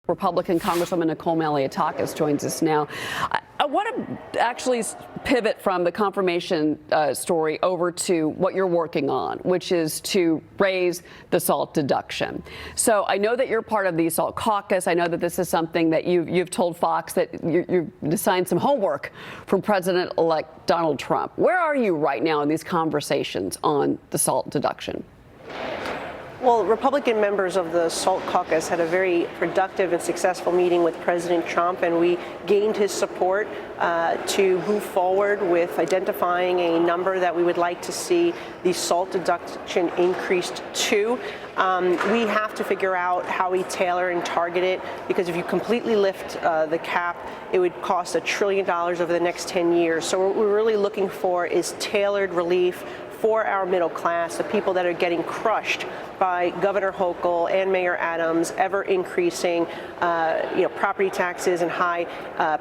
Republican Congresswoman Nicole Malliotakis joins us now. I want to actually pivot from the confirmation story over to what you're working on, which is to raise the SALT deduction. So I know that you're part of the SALT Caucus. I know that this is something that you've told Fox that you've assigned some homework from President-elect Donald Trump. Where are you right now in these conversations on the SALT deduction? Well, Republican members of the SALT Caucus had a very productive and successful meeting with President Trump, and we gained his support to move forward with identifying a number that we would like to see the SALT deduction increased to. We have to figure out how we tailor and target it, because if you completely lift the cap, it would cost $1 trillion over the next 10 years. So what we're really looking for is tailored relief for our middle class, the people that are getting crushed by Governor Hochul and Mayor Adams' ever increasing property taxes and high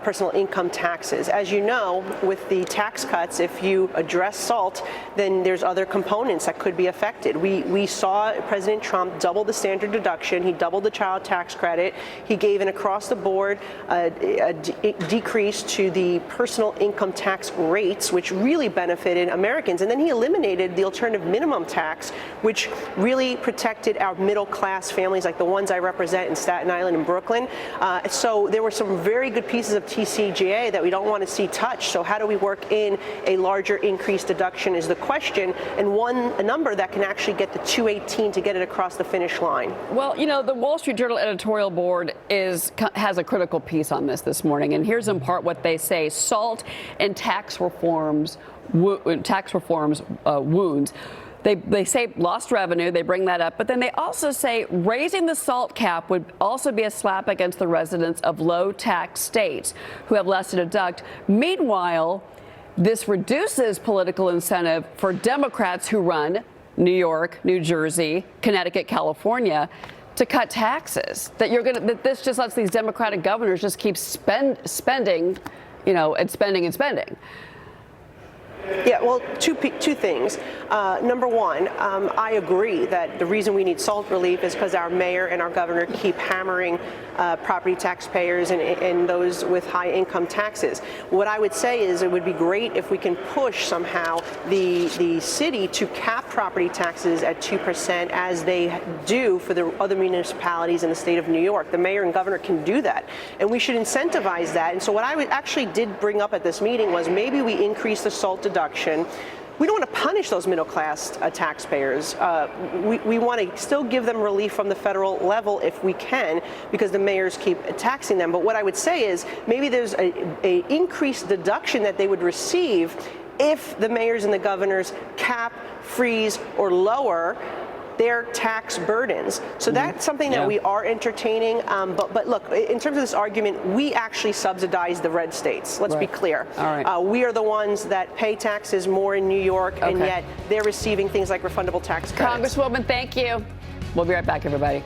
personal income taxes. As you know, with the tax cuts, if you address SALT, then there's other components that could be affected. We saw President Trump double the standard deduction. He doubled the child tax credit. He gave an across-the-board decrease to the personal income tax rates, which really benefited Americans. And then he eliminated the alternative minimum tax, which really protected our middle-class families like the ones I represent in Staten Island and Brooklyn. So there were some very good pieces of TCJA that we don't want to see touched. So how do we work in a larger increased deduction is the question, and a number that can actually get the 218 to get it across the finish line. Well, you know, the Wall Street Journal editorial board has a critical piece on this morning, and here's in part what they say: SALT and tax reforms wounds. They say lost revenue, they bring that up, but then they also say raising the SALT cap would also be a slap against the residents of low-tax states who have less to deduct. Meanwhile, this reduces political incentive for Democrats who run New York, New Jersey, Connecticut, California to cut taxes. That this just lets these Democratic governors just keep spending, and spending. Yeah, well, two things. Number one, I agree that the reason we need SALT relief is because our mayor and our governor keep hammering property taxpayers and those with high income taxes. What I would say is it would be great if we can push somehow the city to cap property taxes at 2% as they do for the other municipalities in the state of New York. The mayor and governor can do that, and we should incentivize that. And so what I actually did bring up at this meeting was maybe we increase the SALT deduction. We don't want to punish those middle-class taxpayers. We want to still give them relief from the federal level if we can, because the mayors keep taxing them. But what I would say is maybe there's a increased deduction that they would receive if the mayors and the governors cap, freeze, or lower their tax burdens. So that's something that we are entertaining. But look, in terms of this argument, we actually subsidize the red states. Let's be clear. All right. We are the ones that pay taxes more in New York, and yet they're receiving things like refundable tax credits. Congresswoman, thank you. We'll be right back, everybody.